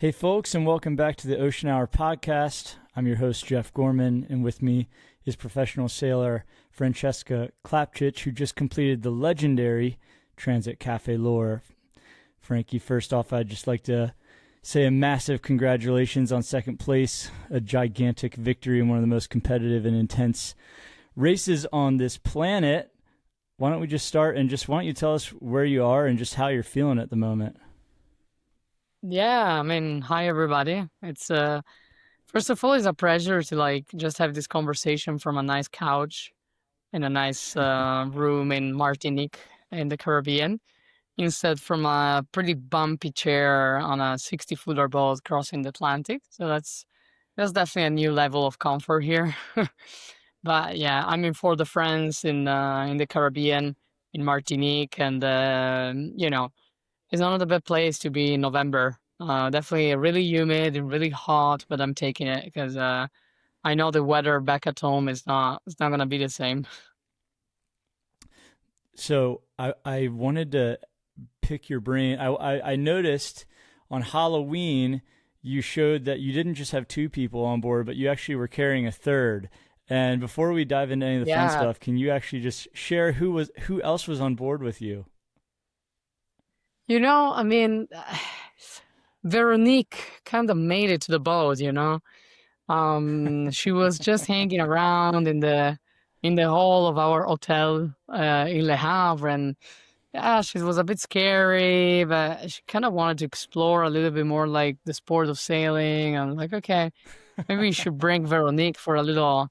Hey, folks, and welcome back to the Ocean Hour podcast. I'm your host, Jeff Gorman, and with me is professional sailor Francesca Clapcich, who just completed the legendary Transat Café L'Or. Frankie, first off, I'd just like to say a massive congratulations on second place, a gigantic victory in one of the most competitive and intense races on this planet. Why don't we just start and why don't you tell us where you are and just how you're feeling at the moment? Hi everybody. It's first of all, it's a pleasure to just have this conversation from a nice couch in a nice room in Martinique in the Caribbean, instead from a pretty bumpy chair on a 60-footer boat crossing the Atlantic. So that's definitely a new level of comfort here. But yeah, I'm in for the friends in the Caribbean in Martinique, and it's not a bad place to be in November. Definitely really humid and really hot, but I'm taking it because I know the weather back at home is not it's not gonna be the same. So I wanted to pick your brain. I noticed on Halloween you showed that you didn't just have two people on board, but you actually were carrying a third. And before we dive into any of the fun Yeah, stuff, can you actually just share who else was on board with you? you know, I mean, Veronique kind of made it to the boat. She was just hanging around in the hall of our hotel in Le Havre, and yeah, she was a bit scary, but she kind of wanted to explore a little bit more like the sport of sailing. I'm like, okay, maybe we should bring Veronique for a little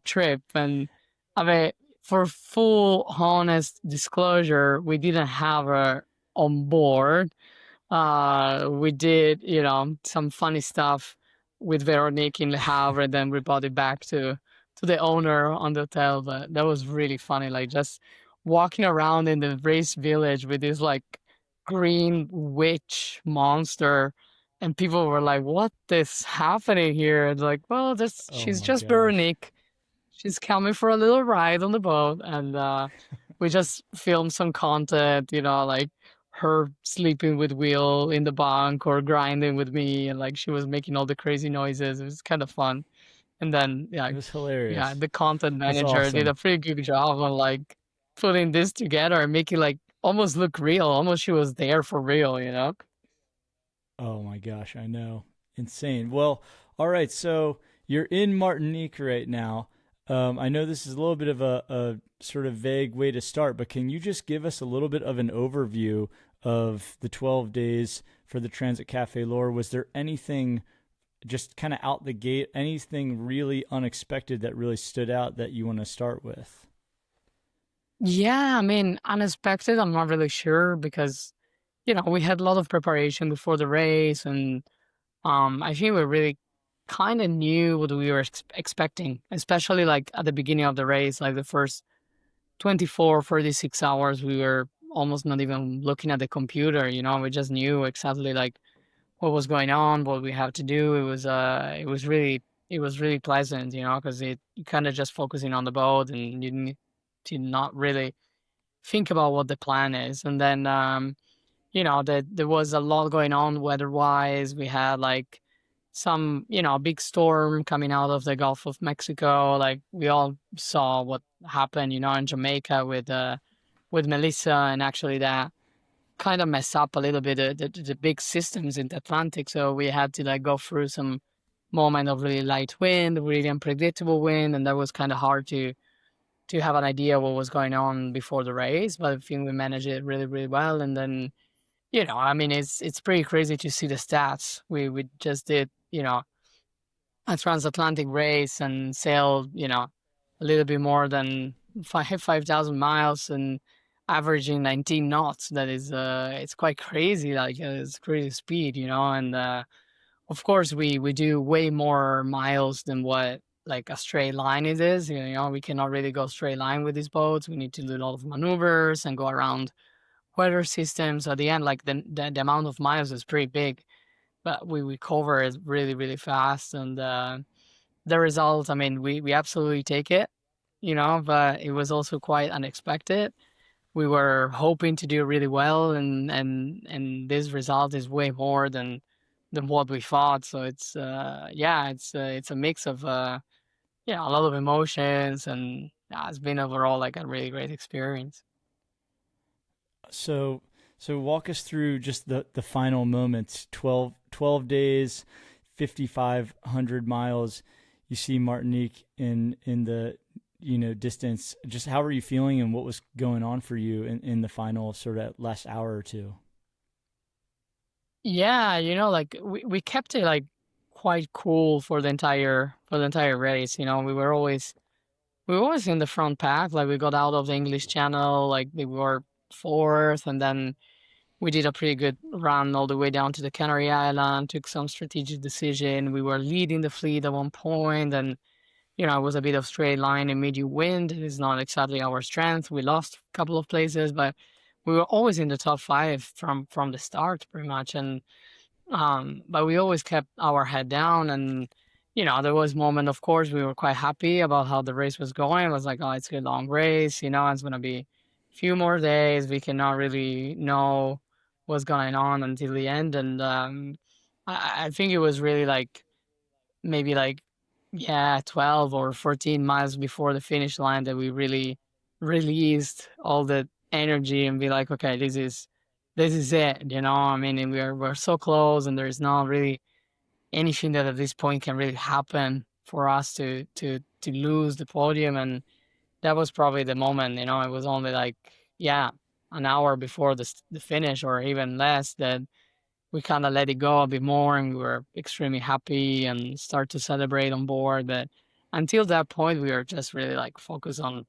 trip. And I mean, for full honest disclosure, we didn't have her on board. We did, some funny stuff with Veronique in Le Havre, and then we brought it back to the owner on the hotel. But that was really funny, like just walking around in the race village with this like green witch monster, and people were like, "What is happening here?" And like, well, this Oh she's my just gosh. Veronique. She's coming for a little ride on the boat, and we just filmed some content, like her sleeping with Will in the bunk or grinding with me, and like she was making all the crazy noises. It was kind of fun. And then, It was yeah, hilarious. the content That's manager did awesome. a pretty good job on like putting this together and make it like almost look real, almost she was there for real. Oh my gosh, I know. Insane. Well, all right, so you're in Martinique right now. I know this is a little bit of a sort of vague way to start, but can you just give us a little bit of an overview of the 12 days for the Transat Café L'Or? Was there anything just kind of out the gate, anything really unexpected that really stood out that you want to start with? Yeah, I mean, unexpected, I'm not really sure because, we had a lot of preparation before the race, and I think we really kind of knew what we were expecting, especially like at the beginning of the race, like the first 24, 36 hours, we were almost not even looking at the computer, we just knew exactly like what was going on, what we have to do. It was really pleasant, because you kind of just focusing on the boat, and you need to not really think about what the plan is. And then there was a lot going on weather-wise. We had like some, big storm coming out of the Gulf of Mexico. Like we all saw what happened, in Jamaica with Melissa, and actually that kind of mess up a little bit the big systems in the Atlantic. So we had to like go through some moment of really light wind, really unpredictable wind, and that was kind of hard to have an idea what was going on before the race. But I think we managed it really, really well. And then, I mean, it's pretty crazy to see the stats. We just did, a transatlantic race and sailed, a little bit more than 5,000 miles and averaging 19 knots. That is, it's quite crazy. Like it's crazy speed, and of course we do way more miles than what like a straight line it is. We cannot really go straight line with these boats. We need to do a lot of maneuvers and go around weather systems. At the end, like the amount of miles is pretty big, but we cover it really, really fast. And the result, I mean, we absolutely take it, but it was also quite unexpected. We were hoping to do really well, and this result is way more than than what we thought. So yeah, it's a mix of yeah, a lot of emotions, and yeah, it's been overall like a really great experience. So so walk us through just the final moments. 12 days, 5,500 miles. You see Martinique in the distance. Just how were you feeling, and what was going on for you in the final sort of last hour or two? Yeah, like we kept it like quite cool for the entire race. We were always in the front pack. Like we got out of the English Channel, like we were fourth, and then we did a pretty good run all the way down to the Canary Island. Took some strategic decision. We were leading the fleet at one point, and it was a bit of straight line and medium wind. It's not exactly our strength. We lost a couple of places, but we were always in the top five from the start, pretty much. And but we always kept our head down, and there was moment, of course, we were quite happy about how the race was going. It was like, oh, it's a long race, it's gonna be a few more days. We cannot really know what's going on until the end. And I think it was really like maybe like, yeah, 12 or 14 miles before the finish line that we really released all the energy and be like, okay, this is it, I mean, and we're so close, and there's not really anything that at this point can really happen for us to lose the podium. And that was probably the moment. It was only like, yeah, an hour before the finish, or even less, that we kind of let it go a bit more, and we were extremely happy and start to celebrate on board. But until that point, we were just really like focused on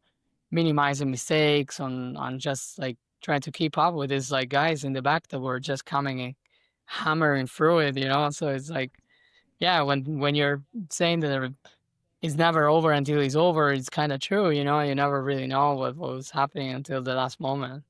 minimizing mistakes, on just like trying to keep up with these like guys in the back that were just coming and hammering through it. So it's like, yeah, when you're saying that it's never over until it's over, it's kind of true. You never really know what was happening until the last moment.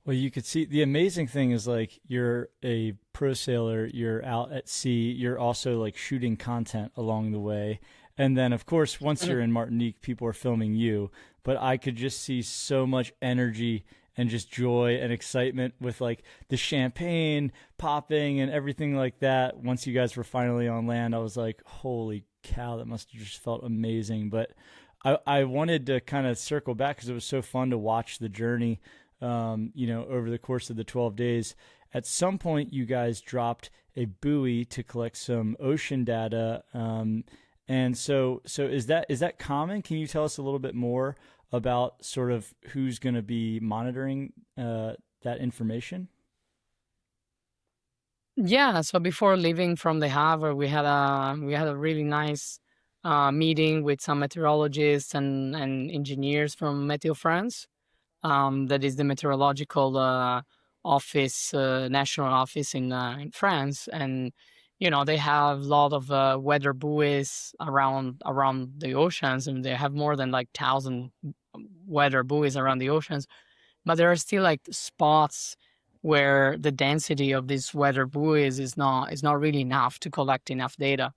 Well, you could see the amazing thing is like you're a pro sailor, you're out at sea, you're also like shooting content along the way. And then, of course, once you're in Martinique, people are filming you. But I could just see so much energy and just joy and excitement with like the champagne popping and everything like that. Once you guys were finally on land, I was like, holy cow, that must have just felt amazing. But I wanted to kind of circle back because it was so fun to watch the journey over the course of the 12 days. At some point, you guys dropped a buoy to collect some ocean data. And so is that common? Can you tell us a little bit more about sort of who's going to be monitoring that information? Yeah, so before leaving from the Havre, we had a really nice meeting with some meteorologists and engineers from Meteo France. That is the meteorological office, national office in France. And they have a lot of weather buoys around the oceans, and they have more than like 1,000 weather buoys around the oceans. But there are still like spots where the density of these weather buoys is not really enough to collect enough data.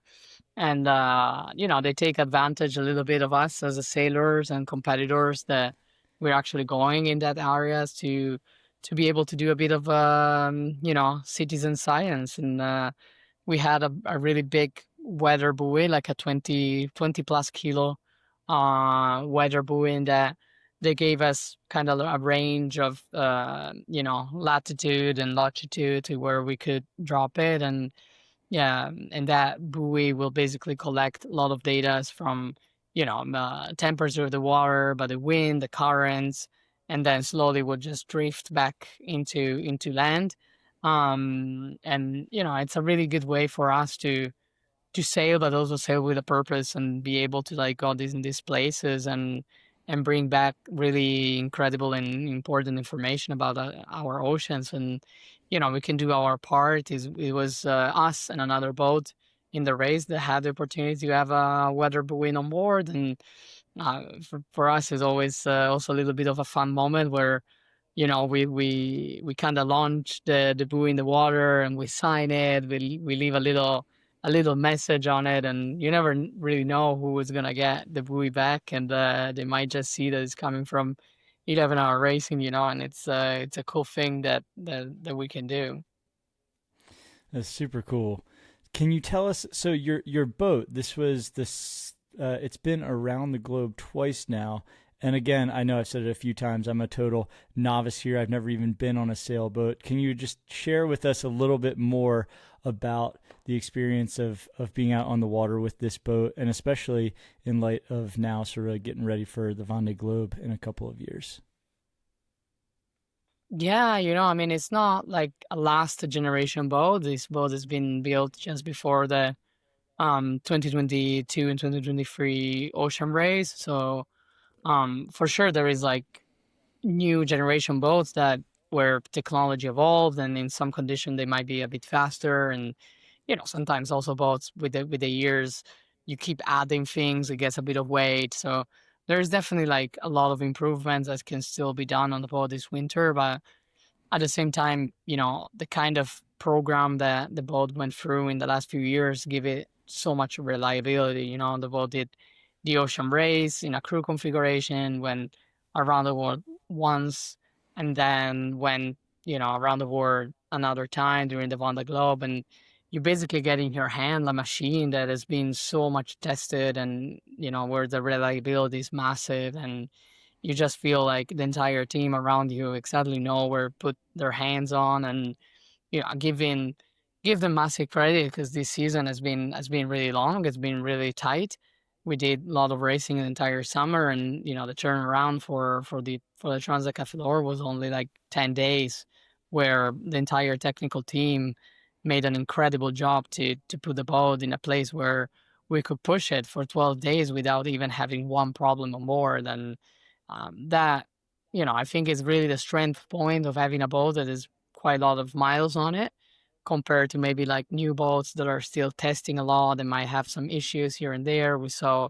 And they take advantage a little bit of us as a sailors and competitors that we're actually going in that areas to be able to do a bit of citizen science. And we had a really big weather buoy, like a 20 plus kilo weather buoy, in that they gave us kind of a range of latitude and longitude to where we could drop it. And yeah, and that buoy will basically collect a lot of data from, temperature of the water, by the wind, the currents, and then slowly will just drift back into land. And it's a really good way for us to sail, but also sail with a purpose, and be able to like go in these places and bring back really incredible and important information about our oceans. And we can do our part. It was us and another boat in the race that had the opportunity to have a weather buoy on board. And for us, it's always also a little bit of a fun moment where we kind of launch the buoy in the water, and we sign it. We leave a little message on it, and you never really know who is gonna get the buoy back. And they might just see that it's coming from 11 hour racing, and it's a cool thing that we can do. That's super cool. Can you tell us? So your boat. This was this. It's been around the globe twice now. And again, I know I've said it a few times. I'm a total novice here. I've never even been on a sailboat. Can you just share with us a little bit more about the experience of being out on the water with this boat, and especially in light of now sort of getting ready for the Vendée Globe in a couple of years? Yeah, I mean, it's not like a last generation boat. This boat has been built just before the 2022 and 2023 ocean race. So for sure there is like new generation boats that where technology evolved, and in some condition they might be a bit faster. And sometimes also boats with the years you keep adding things, it gets a bit of weight. So there's definitely like a lot of improvements that can still be done on the boat this winter. But at the same time, the kind of program that the boat went through in the last few years give it so much reliability. The boat did the ocean race in a crew configuration, went around the world once, and then went, around the world another time during the Vendée Globe. And you basically get in your hand a machine that has been so much tested, and, where the reliability is massive. And you just feel like the entire team around you exactly know where to put their hands on. And give them massive credit, because this season has been really long. It's been really tight. We did a lot of racing the entire summer, and the turnaround for the Transat Café L'Or was only like 10 days, where the entire technical team made an incredible job to put the boat in a place where we could push it for 12 days without even having one problem or more. Than that. I think is really the strength point of having a boat that is quite a lot of miles on it, compared to maybe like new boats that are still testing a lot and might have some issues here and there. We saw,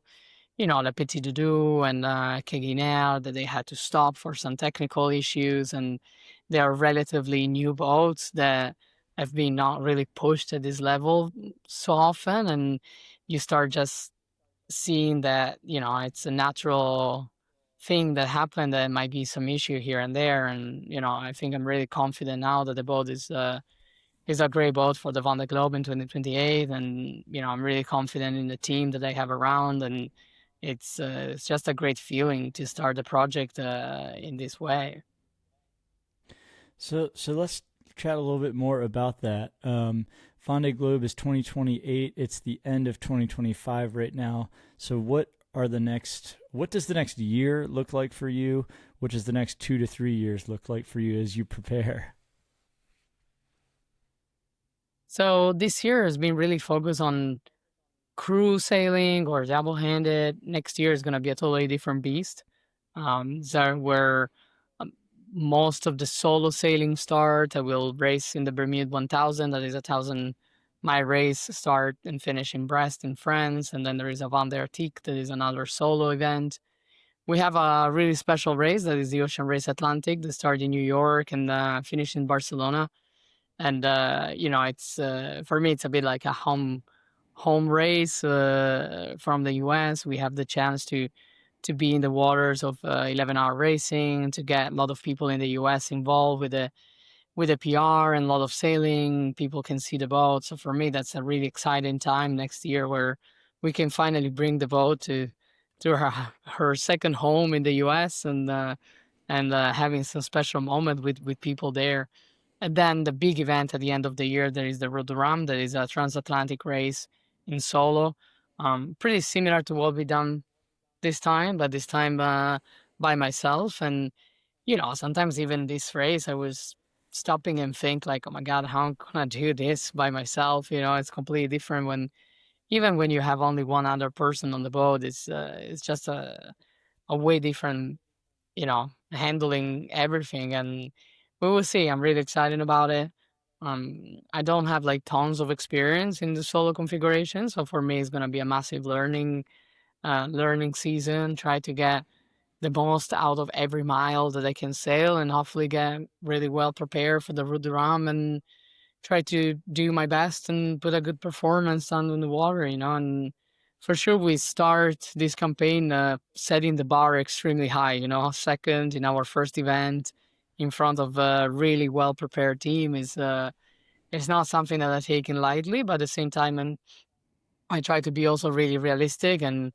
the Petit Doudou and Keguiner, that they had to stop for some technical issues, and they are relatively new boats that have been not really pushed at this level so often. And you start just seeing that, it's a natural thing that happened. There might be some issue here and there. And, I think I'm really confident now that the boat is a great boat for the Vendée Globe in 2028. And, I'm really confident in the team that I have around. And it's just a great feeling to start the project in this way. So let's chat a little bit more about that. Vendée Globe is 2028. It's the end of 2025 right now. So what does the next year look like for you? What does the next 2 to 3 years look like for you as you prepare? So this year has been really focused on crew sailing or double-handed. Next year is going to be a totally different beast. So where um, most of the solo sailing start, I will race in the Bermude 1000. That is a 1,000-mile race, start and finish in Brest in France. And then there is a Vendée Arctique, that is another solo event. We have a really special race, that is the Ocean Race Atlantic, that started in New York and finished in Barcelona. And it's for me, it's a bit like a home race from the US. We have the chance to be in the waters of 11-hour racing, to get a lot of people in the US involved with the PR and a lot of sailing. People can see the boat. So for me, that's a really exciting time next year, where we can finally bring the boat to her second home in the US, and having some special moment with people there. And then the big event at the end of the year, there is the Route du Rhum, that is a transatlantic race in solo. Pretty similar to what we done this time, but this time by myself. And, sometimes even this race, I was stopping and think like, oh my God, how am I gonna do this by myself? It's completely different even when you have only one other person on the boat. It's just a way different, handling everything. And we will see. I'm really excited about it. I don't have like tons of experience in the solo configuration, so for me, it's gonna be a massive learning season. Try to get the most out of every mile that I can sail, and hopefully get really well prepared for the Route du Rhum, and try to do my best and put a good performance on in the water. And for sure, we start this campaign setting the bar extremely high. Second in our first event in front of a really well prepared team it's not something that I take in lightly, but at the same time, and I try to be also really realistic. And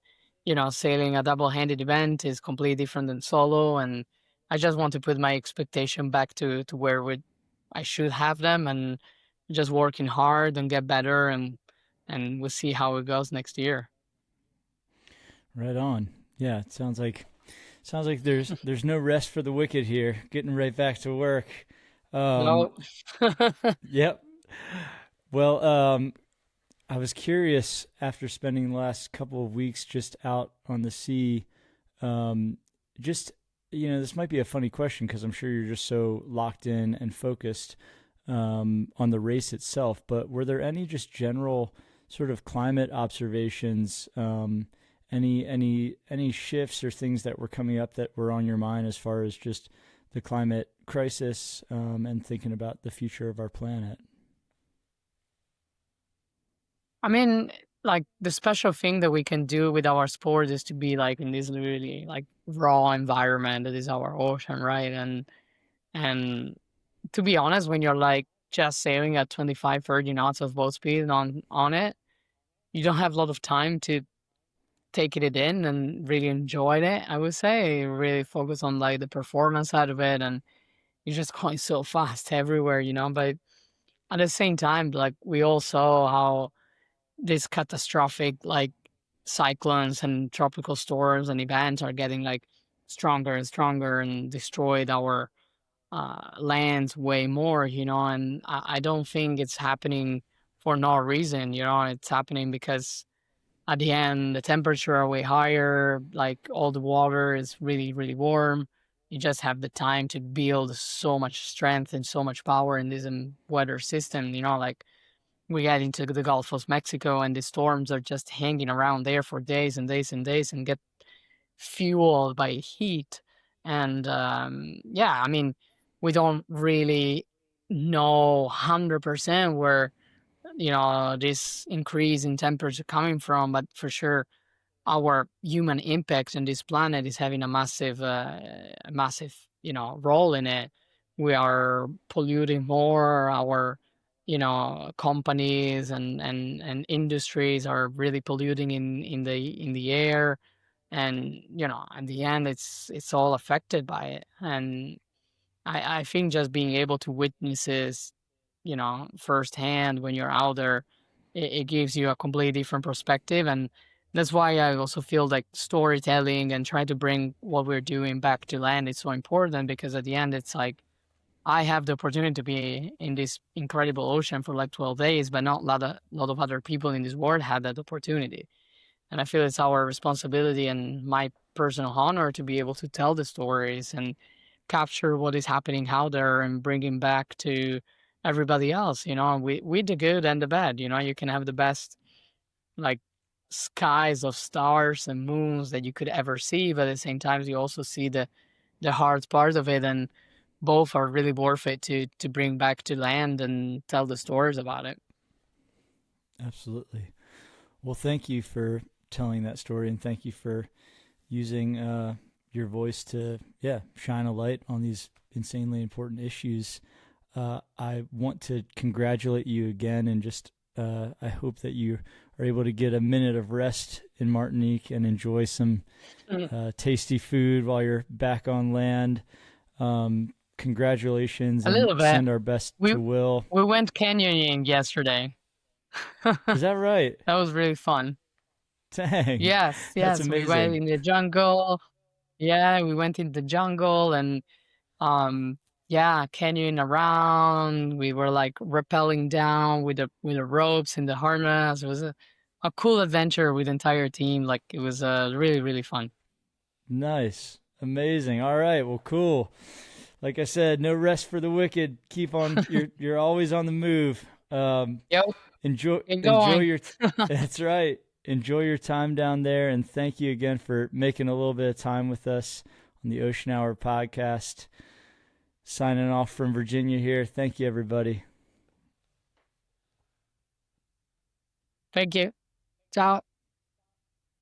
sailing a double-handed event is completely different than solo, and I just want to put my expectation back to where I should have them, and just working hard and get better, and we'll see how it goes next year. Right on. Yeah, it sounds like there's no rest for the wicked here. Getting right back to work. No. Yep. Well, I was curious after spending the last couple of weeks just out on the sea. Just this might be a funny question because I'm sure you're just so locked in and focused on the race itself. But were there any just general sort of climate observations? Any shifts or things that were coming up that were on your mind as far as just the climate crisis and thinking about the future of our planet? I mean, like the special thing that we can do with our sport is to be like in this really like raw environment that is our ocean, right? And to be honest, when you're like just sailing at 25, 30 knots of boat speed on it, you don't have a lot of time to take it in and really enjoy it. I would say really focus on like the performance side of it, and you're just going so fast everywhere, But at the same time, like we all saw how these catastrophic like cyclones and tropical storms and events are getting like stronger and stronger and destroyed our lands way more, and I don't think it's happening for no reason, it's happening because at the end the temperature are way higher, like all the water is really, really warm. You just have the time to build so much strength and so much power in this weather system, like we get into the Gulf of Mexico and the storms are just hanging around there for days and days and days and get fueled by heat. And yeah, I mean, we don't really know 100% where, this increase in temperature coming from, but for sure, our human impact on this planet is having a massive, role in it. We are polluting more. Our, companies and industries are really polluting in the air, and at the end, it's all affected by it. And I think just being able to witness this, firsthand when you're out there, it gives you a completely different perspective. And that's why I also feel like storytelling and trying to bring what we're doing back to land is so important, because at the end, it's like I have the opportunity to be in this incredible ocean for like 12 days, but not a lot of other people in this world had that opportunity. And I feel it's our responsibility and my personal honor to be able to tell the stories and capture what is happening out there and bringing back to everybody else, with the good and the bad. You can have the best like skies of stars and moons that you could ever see, but at the same time you also see the hard part of it, and both are really worth it to bring back to land and tell the stories about it. Absolutely. Well, thank you for telling that story, and thank you for using your voice to shine a light on these insanely important issues. I want to congratulate you again, and just I hope that you are able to get a minute of rest in Martinique and enjoy some tasty food while you're back on land. Congratulations, A and little bit. send our best We to Will. we went canyoning yesterday. Is that right? That was really fun. Dang, Yes, that's yes, we went amazing. in the jungle. Yeah, we went in the jungle and um yeah, canyoning around. We were like rappelling down with the ropes and the harness. It was a cool adventure with the entire team. Like it was really, really fun. Nice, amazing. All right, well, cool. Like I said, no rest for the wicked. Keep on. You're always on the move. Yep, Enjoy get enjoy going. your. That's right. Enjoy your time down there, and thank you again for making a little bit of time with us on the Ocean Hour podcast. Signing off from Virginia here. Thank you, everybody. Thank you. Ciao.